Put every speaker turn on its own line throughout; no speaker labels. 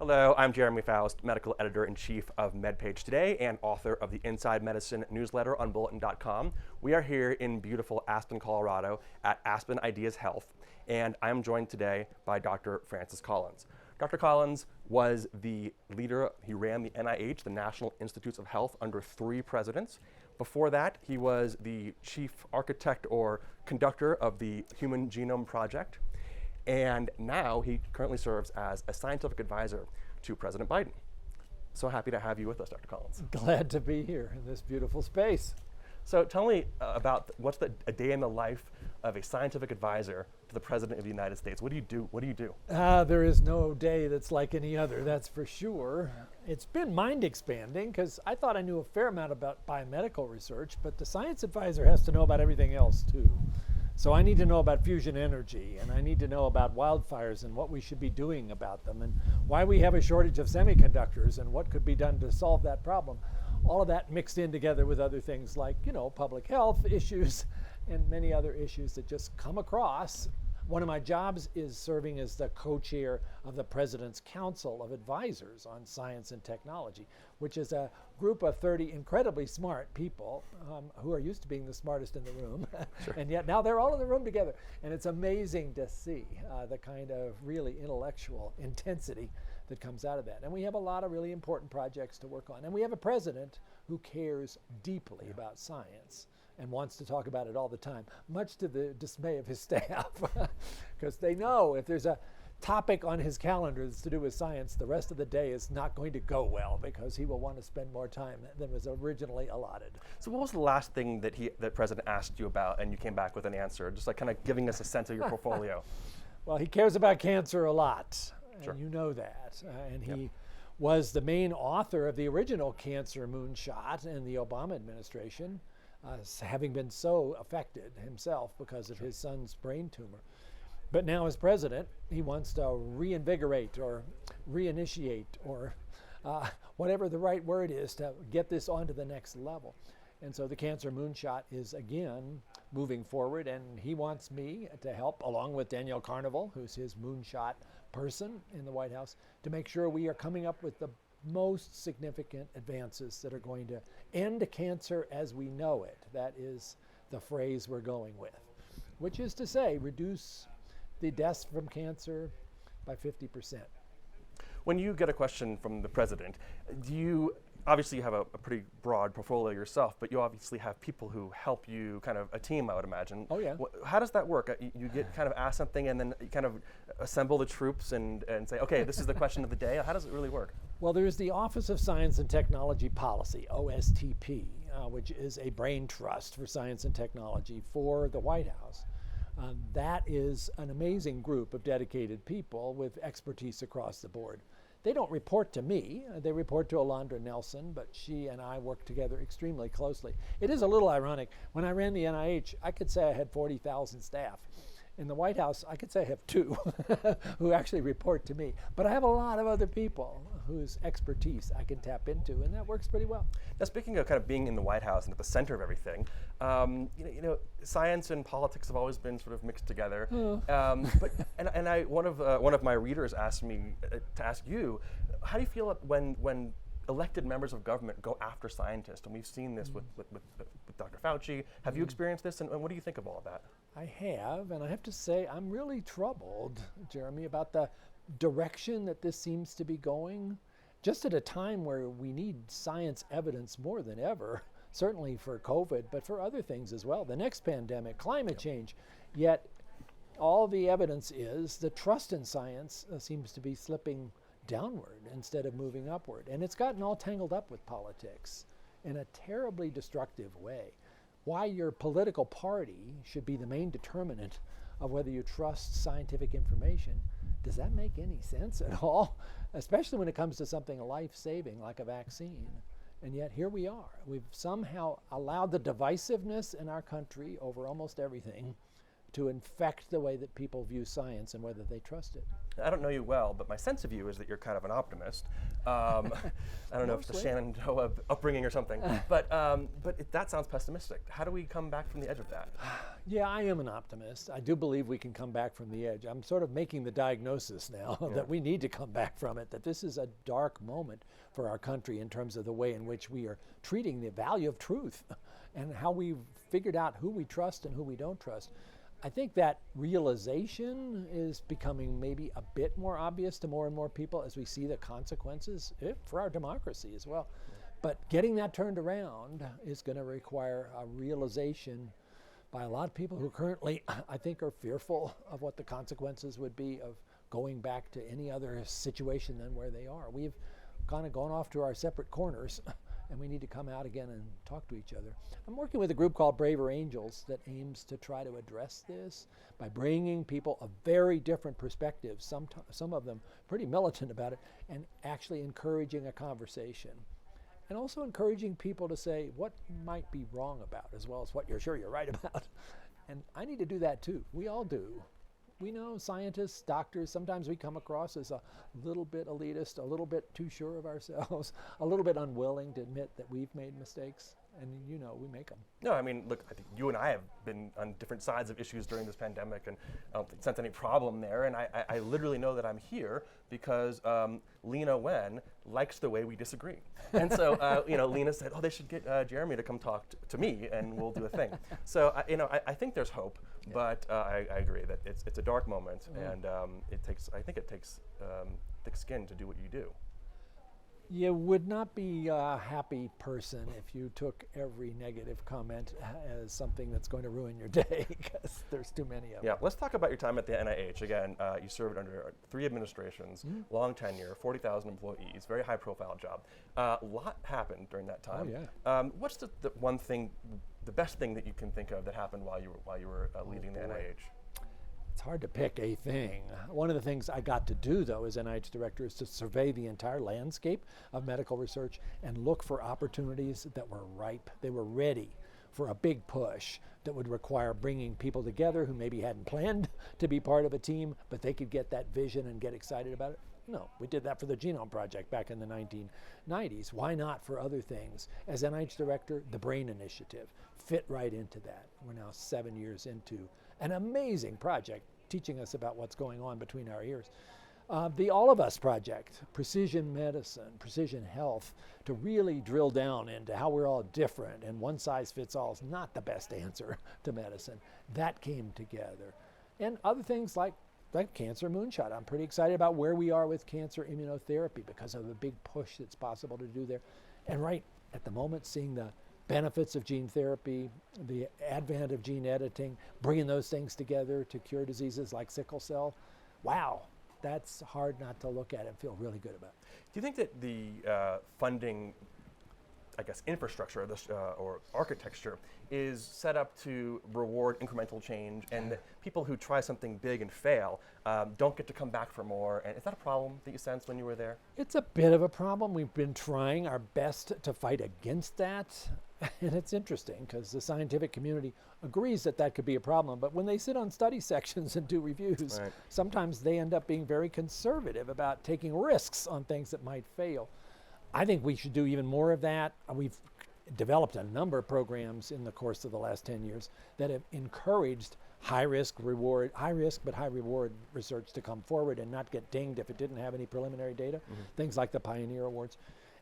Hello, I'm Jeremy Faust, medical editor-in-chief of MedPage Today and author of the Inside Medicine newsletter on bulletin.com. We are here in beautiful Aspen, Colorado at Aspen Ideas Health, and I'm joined today by Dr. Francis Collins. Dr. Collins was the leader, he ran the NIH, the National Institutes of Health, under 3 presidents. Before that, he was the chief architect or conductor of the Human Genome Project. And now he currently serves as a scientific advisor to President Biden. So happy to have you with us, Dr. Collins.
Glad to be here in this beautiful space.
So tell me about what's a day in the life of a scientific advisor to the President of the United States. What do you do? What do you do?
There is no day that's like any other, that's for sure. It's been mind expanding because I thought I knew a fair amount about biomedical research, but the science advisor has to know about everything else too. So I need to know about fusion energy, and I need to know about wildfires and what we should be doing about them, and why we have a shortage of semiconductors and what could be done to solve that problem. All of that mixed in together with other things like, public health issues and many other issues that just come across. One of my jobs is serving as the co-chair of the President's Council of Advisors on Science and Technology, which is a group of 30 incredibly smart people who are used to being the smartest in the room.
Sure.
And yet now they're all in the room together. And it's amazing to see the kind of really intellectual intensity that comes out of that. And we have a lot of really important projects to work on. And we have a president who cares deeply about science and wants to talk about it all the time, much to the dismay of his staff, because they know if there's a topic on his calendar that's to do with science, the rest of the day is not going to go well because he will want to spend more time than was originally allotted.
So what was the last thing that the President asked you about and you came back with an answer, just like kind of giving us a sense of your portfolio?
Well, he cares about cancer a lot,
Sure.
and you know that. And he was the main author of the original cancer moonshot in the Obama administration, having been so affected himself because of his son's brain tumor. But now as president, he wants to reinvigorate or reinitiate or whatever the right word is to get this on to the next level. And so the cancer moonshot is again moving forward, and he wants me to help, along with Danielle Carnival, who's his moonshot person in the White House, to make sure we are coming up with the most significant advances that are going to end cancer as we know it. That is the phrase we're going with, which is to say, reduce the deaths from cancer by 50%.
When you get a question from the President, obviously you have a pretty broad portfolio yourself, but you obviously have people who help you, kind of a team, I would imagine.
Oh, yeah.
How does that work? You get kind of asked something and then you kind of assemble the troops and say, okay, this is the question of the day. How does it really work?
Well, there's the Office of Science and Technology Policy, OSTP, which is a brain trust for science and technology for the White House. That is an amazing group of dedicated people with expertise across the board. They don't report to me, they report to Alondra Nelson, but she and I work together extremely closely. It is a little ironic. When I ran the NIH, I could say I had 40,000 staff. In the White House, I could say I have 2 who actually report to me. But I have a lot of other people whose expertise I can tap into, and that works pretty well.
Now, speaking of kind of being in the White House and at the center of everything, science and politics have always been sort of mixed together. One of my readers asked me to ask you, how do you feel when elected members of government go after scientists? And we've seen this with Dr. Fauci. Have you experienced this, and what do you think of all of that?
I have, and I have to say I'm really troubled, Jeremy, about the direction that this seems to be going, just at a time where we need science evidence more than ever, certainly for COVID, but for other things as well. The next pandemic, climate change, yet all the evidence is the trust in science seems to be slipping downward instead of moving upward. And it's gotten all tangled up with politics in a terribly destructive way. Why your political party should be the main determinant of whether you trust scientific information, does that make any sense at all? Especially when it comes to something life-saving like a vaccine. And yet here we are. We've somehow allowed the divisiveness in our country over almost everything to infect the way that people view science and whether they trust it.
I don't know you well, but my sense of you is that you're kind of an optimist. I don't know if it's the Shenandoah upbringing or something, but that sounds pessimistic. How do we come back from the edge of that?
Yeah, I am an optimist. I do believe we can come back from the edge. I'm sort of making the diagnosis now that we need to come back from it, that this is a dark moment for our country in terms of the way in which we are treating the value of truth and how we've figured out who we trust and who we don't trust. I think that realization is becoming maybe a bit more obvious to more and more people as we see the consequences for our democracy as well. But getting that turned around is going to require a realization by a lot of people who currently, I think, are fearful of what the consequences would be of going back to any other situation than where they are. We've kind of gone off to our separate corners, and we need to come out again and talk to each other. I'm working with a group called Braver Angels that aims to try to address this by bringing people of very different perspectives, some of them pretty militant about it, and actually encouraging a conversation. And also encouraging people to say what might be wrong about as well as what you're sure you're right about. And I need to do that too. We all do. We know scientists, doctors, sometimes we come across as a little bit elitist, a little bit too sure of ourselves, a little bit unwilling to admit that we've made mistakes. And you know, we make them.
No, I mean, look, I think you and I have been on different sides of issues during this pandemic, and I don't sense any problem there. And I literally know that I'm here because Lena Wen likes the way we disagree. And so, Lena said, oh, they should get Jeremy to come talk to me, and we'll do a thing. So, I think there's hope, but I agree that it's a dark moment, and I think it takes thick skin to do what you do.
You would not be a happy person if you took every negative comment as something that's going to ruin your day, because there's too many of them.
Yeah, let's talk about your time at the NIH. Again, you served under 3 administrations, long tenure, 40,000 employees, very high profile job. A lot happened during that time.
Oh, yeah.
What's the one thing, the best thing that you can think of that happened while you were leading the NIH?
It's hard to pick a thing. One of the things I got to do, though, as NIH director, is to survey the entire landscape of medical research and look for opportunities that were ripe. They were ready for a big push that would require bringing people together who maybe hadn't planned to be part of a team, but they could get that vision and get excited about it. No, we did that for the Genome Project back in the 1990s. Why not for other things? As NIH director, the Brain Initiative fit right into that. We're now 7 years into an amazing project teaching us about what's going on between our ears. The All of Us project, precision medicine, precision health, to really drill down into how we're all different and one size fits all is not the best answer to medicine. That came together. And other things like cancer moonshot. I'm pretty excited about where we are with cancer immunotherapy because of the big push that's possible to do there. And right at the moment, seeing the benefits of gene therapy, the advent of gene editing, bringing those things together to cure diseases like sickle cell. Wow, that's hard not to look at and feel really good about.
Do you think that the funding, I guess, infrastructure or architecture is set up to reward incremental change, and that people who try something big and fail don't get to come back for more? And is that a problem that you sensed when you were there?
It's a bit of a problem. We've been trying our best to fight against that. And it's interesting because the scientific community agrees that that could be a problem, but when they sit on study sections and do reviews, sometimes they end up being very conservative about taking risks on things that might fail. I think we should do even more of that. We've developed a number of programs in the course of the last 10 years that have encouraged high risk but high reward research to come forward and not get dinged if it didn't have any preliminary data, things like the Pioneer Awards.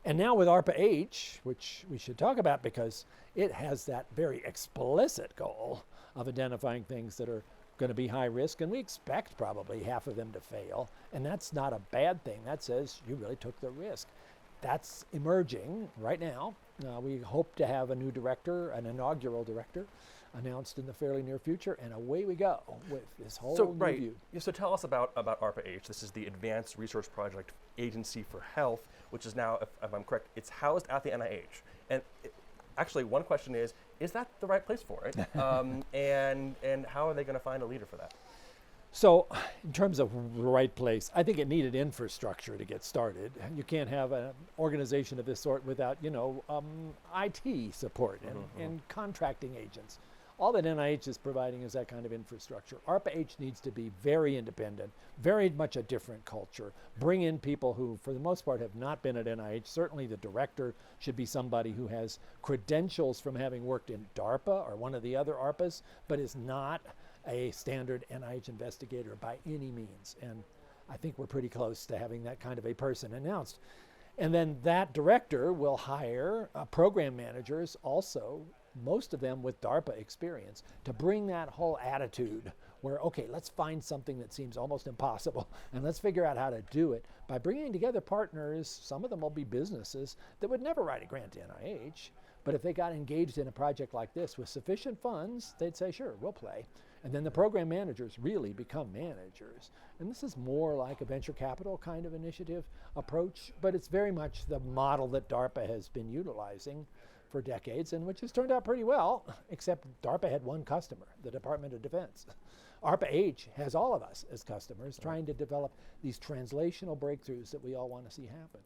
And now with ARPHAH, which we should talk about because it has that very explicit goal of identifying things that are going to be high risk, and we expect probably half of them to fail, and that's not a bad thing. That says you really took the risk. That's emerging right now. We hope to have a new director, an inaugural director, announced in the fairly near future, and away we go with this whole new view.
Yeah, so tell us about ARPHAH. This is the Advanced Research Project Agency for Health, which is now, if I'm correct, it's housed at the NIH. And actually, one question is that the right place for it? And how are they going to find a leader for that?
So in terms of the right place, I think it needed infrastructure to get started. You can't have an organization of this sort without, IT support and contracting agents. all that NIH is providing is that kind of infrastructure. ARPHAH needs to be very independent, very much a different culture. Bring in people who, for the most part, have not been at NIH. Certainly the director should be somebody who has credentials from having worked in DARPA or one of the other ARPAs, but is not a standard NIH investigator by any means. And I think we're pretty close to having that kind of a person announced. And then that director will hire program managers also, most of them with DARPA experience, to bring that whole attitude where, okay, let's find something that seems almost impossible and let's figure out how to do it by bringing together partners. Some of them will be businesses that would never write a grant to NIH, but if they got engaged in a project like this with sufficient funds, they'd say, sure, we'll play. And then the program managers really become managers. And this is more like a venture capital kind of initiative approach, but it's very much the model that DARPA has been utilizing for decades and which has turned out pretty well, except DARPA had one customer, the Department of Defense. ARPHAH has all of us as customers trying to develop these translational breakthroughs that we all want to see happen.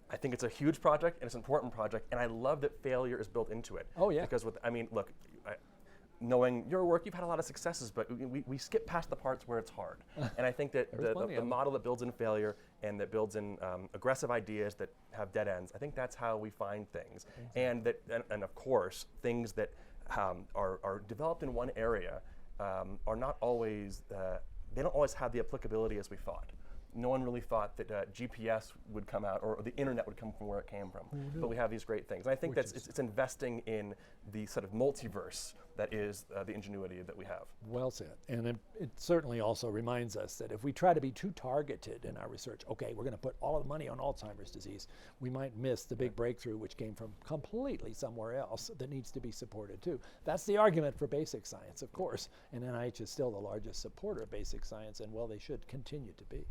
I think it's a huge project and it's an important project, and I love that failure is built into it.
Oh yeah.
Because look, knowing your work, you've had a lot of successes, but we skip past the parts where it's hard. And I think that the model that builds in failure and that builds in aggressive ideas that have dead ends, I think that's how we find things. And of course, things that are developed in one area are not always, they don't always have the applicability as we thought. No one really thought that GPS would come out or the internet would come from where it came from. But we have these great things. And I think it's investing in the sort of multiverse that is the ingenuity that we have.
Well said. And it certainly also reminds us that if we try to be too targeted in our research, okay, we're going to put all of the money on Alzheimer's disease, we might miss the big breakthrough which came from completely somewhere else that needs to be supported too. That's the argument for basic science, of course. And NIH is still the largest supporter of basic science, and well, they should continue to be.